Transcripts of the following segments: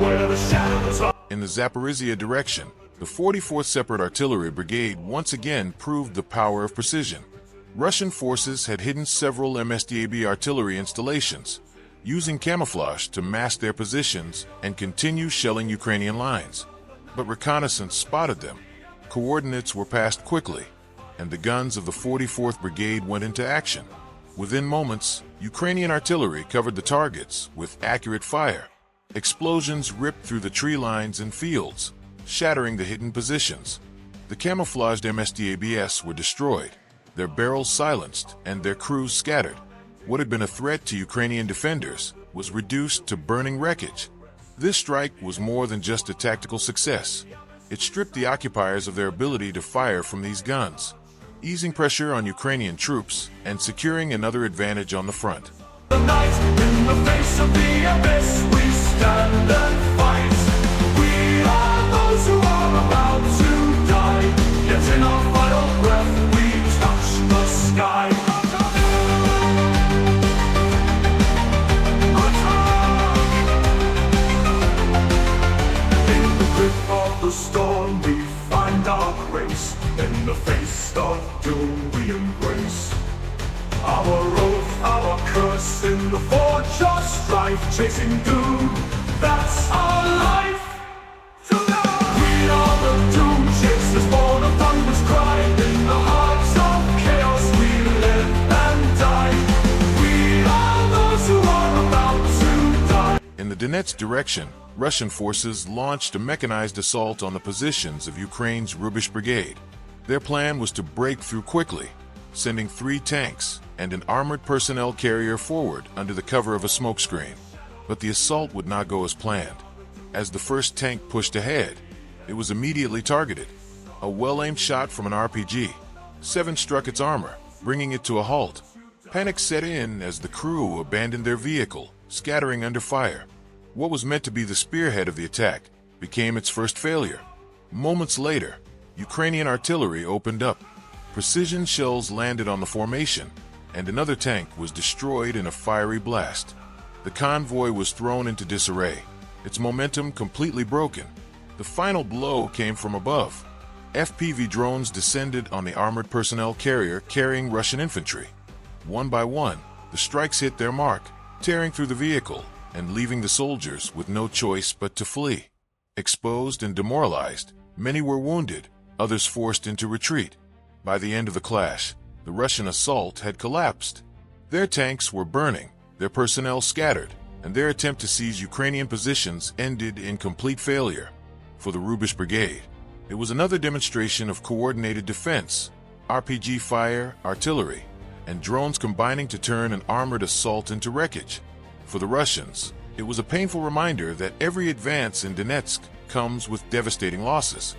where the shadows are. In the Zaporizhia direction, the 44th Separate Artillery Brigade once again proved the power of precision. Russian forces had hidden several MSDAB artillery installations, using camouflage to mask their positions and continue shelling Ukrainian lines. But reconnaissance spotted them. Coordinates were passed quickly, and the guns of the 44th Brigade went into action. Within moments, Ukrainian artillery covered the targets with accurate fire. Explosions ripped through the tree lines and fields, shattering the hidden positions. The camouflaged MSDABs were destroyed, their barrels silenced, and their crews scattered. What had been a threat to Ukrainian defenders was reduced to burning wreckage. This strike was more than just a tactical success. It stripped the occupiers of their ability to fire from these guns, easing pressure on Ukrainian troops and securing another advantage on the front. The night, in the face of the abyss, we stand and fight. We are those who are about to die, yet in our final breath we touch the sky. In the grip of the storm we find our grace, in the face of doom we embrace our oath, our curse, in the forge of strife, chasing doom, that's our life. To the we are the doom chasers, born of thunder's cry. In the hearts of chaos we live and die. We are those who are about to die. In the Donetsk direction, Russian forces launched a mechanized assault on the positions of Ukraine's Rubish Brigade. Their plan was to break through quickly, sending 3 tanks and an armored personnel carrier forward under the cover of a smokescreen. But the assault would not go as planned. As the first tank pushed ahead, it was immediately targeted. A well-aimed shot from an RPG. 7 struck its armor, bringing it to a halt. Panic set in as the crew abandoned their vehicle, scattering under fire. What was meant to be the spearhead of the attack became its first failure. Moments later, Ukrainian artillery opened up. Precision shells landed on the formation, and another tank was destroyed in a fiery blast. The convoy was thrown into disarray, its momentum completely broken. The final blow came from above. FPV drones descended on the armored personnel carrier carrying Russian infantry. One by one, the strikes hit their mark, tearing through the vehicle and leaving the soldiers with no choice but to flee. Exposed and demoralized, many were wounded, others forced into retreat. By the end of the clash, the Russian assault had collapsed. Their tanks were burning, their personnel scattered, and their attempt to seize Ukrainian positions ended in complete failure. For the Rubish Brigade, it was another demonstration of coordinated defense, RPG fire, artillery, and drones combining to turn an armored assault into wreckage. For the Russians, it was a painful reminder that every advance in Donetsk comes with devastating losses.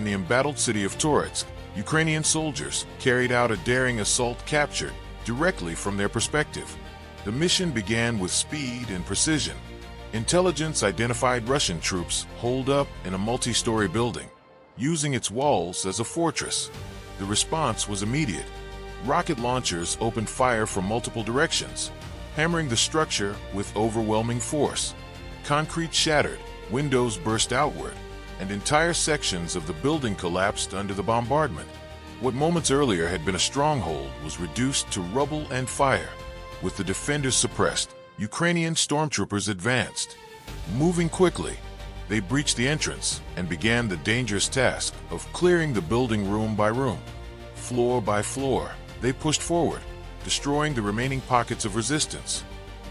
Embattled city of Toretsk, Ukrainian soldiers carried out a daring assault captured directly from their perspective. The mission began with speed and precision. Intelligence identified Russian troops holed up in a multi-story building, using its walls as a fortress. The response was immediate. Rocket launchers opened fire from multiple directions, hammering the structure with overwhelming force. Concrete shattered, windows burst outward, and entire sections of the building collapsed under the bombardment. What moments earlier had been a stronghold was reduced to rubble and fire. With the defenders suppressed, Ukrainian stormtroopers advanced. Moving quickly, they breached the entrance and began the dangerous task of clearing the building room by room. floor by floor, they pushed forward, destroying the remaining pockets of resistance.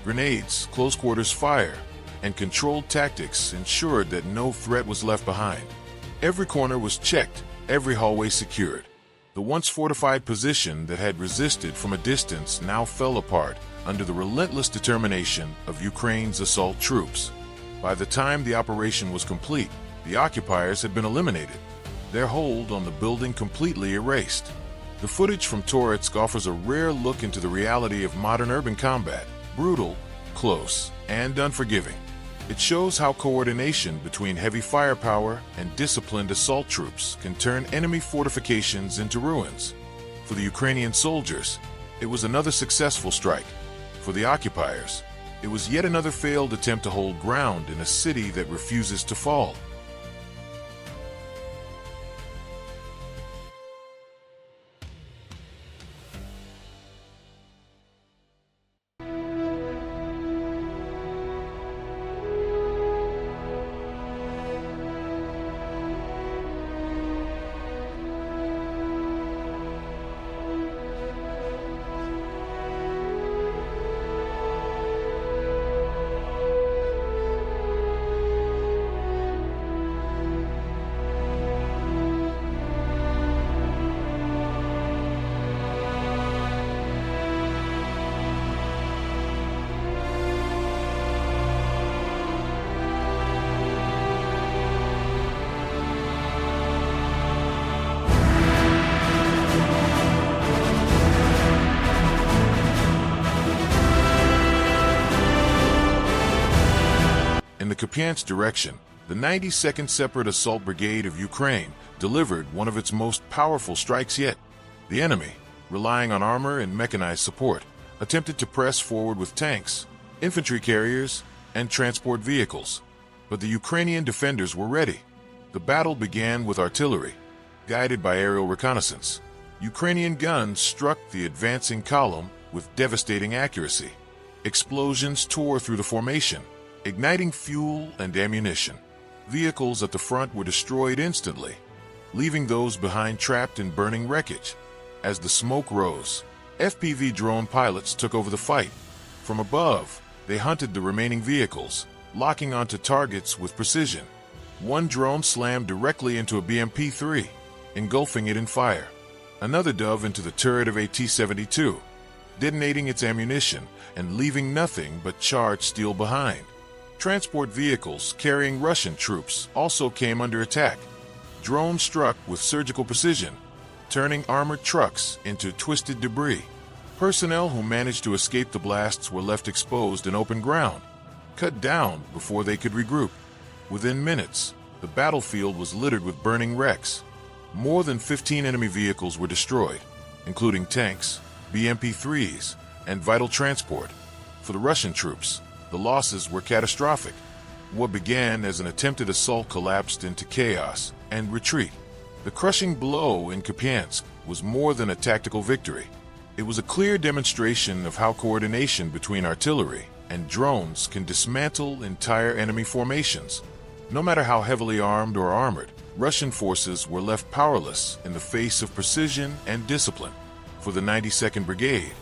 Grenades, close-quarters fire, and controlled tactics ensured that no threat was left behind. Every corner was checked, every hallway secured. The once fortified position that had resisted from a distance now fell apart under the relentless determination of Ukraine's assault troops. By the time the operation was complete, the occupiers had been eliminated, their hold on the building completely erased. The footage from Toretsk offers a rare look into the reality of modern urban combat, brutal, close, and unforgiving. It shows how coordination between heavy firepower and disciplined assault troops can turn enemy fortifications into ruins. For the Ukrainian soldiers, it was another successful strike. For the occupiers, it was yet another failed attempt to hold ground in a city that refuses to fall. In the Kupiansk direction, the 92nd Separate Assault Brigade of Ukraine delivered one of its most powerful strikes yet. The enemy, relying on armor and mechanized support, attempted to press forward with tanks, infantry carriers, and transport vehicles. But the Ukrainian defenders were ready. The battle began with artillery, guided by aerial reconnaissance. Ukrainian guns struck the advancing column with devastating accuracy. Explosions tore through the formation, igniting fuel and ammunition. Vehicles at the front were destroyed instantly, leaving those behind trapped in burning wreckage. As the smoke rose, FPV drone pilots took over the fight. From above, they hunted the remaining vehicles, locking onto targets with precision. One drone slammed directly into a BMP-3, engulfing it in fire. Another dove into the turret of a T-72, detonating its ammunition and leaving nothing but charred steel behind. Transport vehicles carrying Russian troops also came under attack. Drones struck with surgical precision, turning armored trucks into twisted debris. Personnel who managed to escape the blasts were left exposed in open ground, cut down before they could regroup. Within minutes, the battlefield was littered with burning wrecks. More than 15 enemy vehicles were destroyed, including tanks, BMP-3s, and vital transport. For the Russian troops, the losses were catastrophic. What began as an attempted assault collapsed into chaos and retreat. The crushing blow in Kupiansk was more than a tactical victory. It was a clear demonstration of how coordination between artillery and drones can dismantle entire enemy formations. No matter how heavily armed or armored, Russian forces were left powerless in the face of precision and discipline. For the 92nd Brigade,